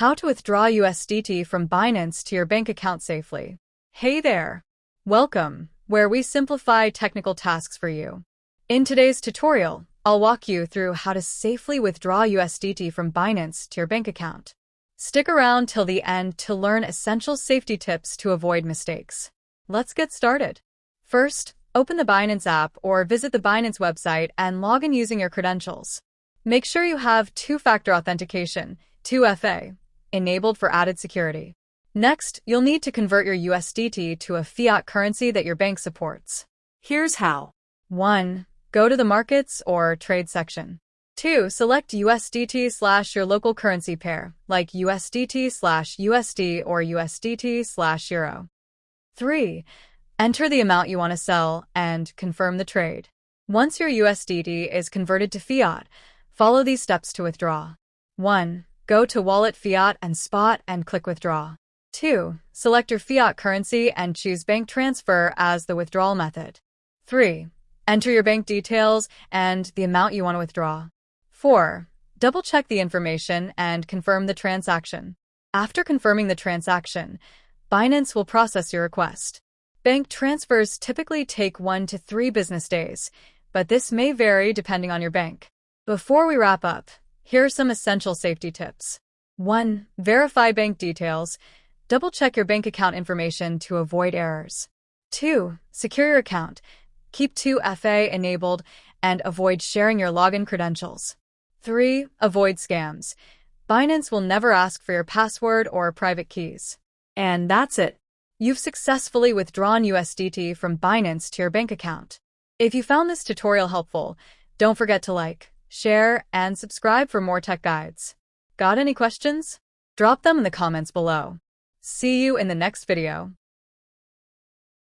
How to withdraw USDT from Binance to your bank account safely. Hey there! Welcome, where we simplify technical tasks for you. In today's tutorial, I'll walk you through how to safely withdraw USDT from Binance to your bank account. Stick around till the end to learn essential safety tips to avoid mistakes. Let's get started. First, open the Binance app or visit the Binance website and log in using your credentials. Make sure you have two-factor authentication, 2FA, enabled for added security. Next, you'll need to convert your USDT to a fiat currency that your bank supports. Here's how. 1. Go to the Markets or Trade section. 2. Select USDT/your local currency pair, like USDT/USD or USDT/Euro. 3. Enter the amount you want to sell and confirm the trade. Once your USDT is converted to fiat, follow these steps to withdraw. 1. Go to Wallet, Fiat, and Spot and click Withdraw. 2. Select your fiat currency and choose Bank Transfer as the withdrawal method. 3. Enter your bank details and the amount you want to withdraw. 4. Double-check the information and confirm the transaction. After confirming the transaction, Binance will process your request. Bank transfers typically take 1 to 3 business days, but this may vary depending on your bank. Before we wrap up, here are some essential safety tips. 1. Verify bank details. Double-check your bank account information to avoid errors. 2. Secure your account. Keep 2FA enabled and avoid sharing your login credentials. 3. Avoid scams. Binance will never ask for your password or private keys. And that's it. You've successfully withdrawn USDT from Binance to your bank account. If you found this tutorial helpful, don't forget to like, share, and subscribe for more tech guides. Got any questions? Drop them in the comments below. See you in the next video.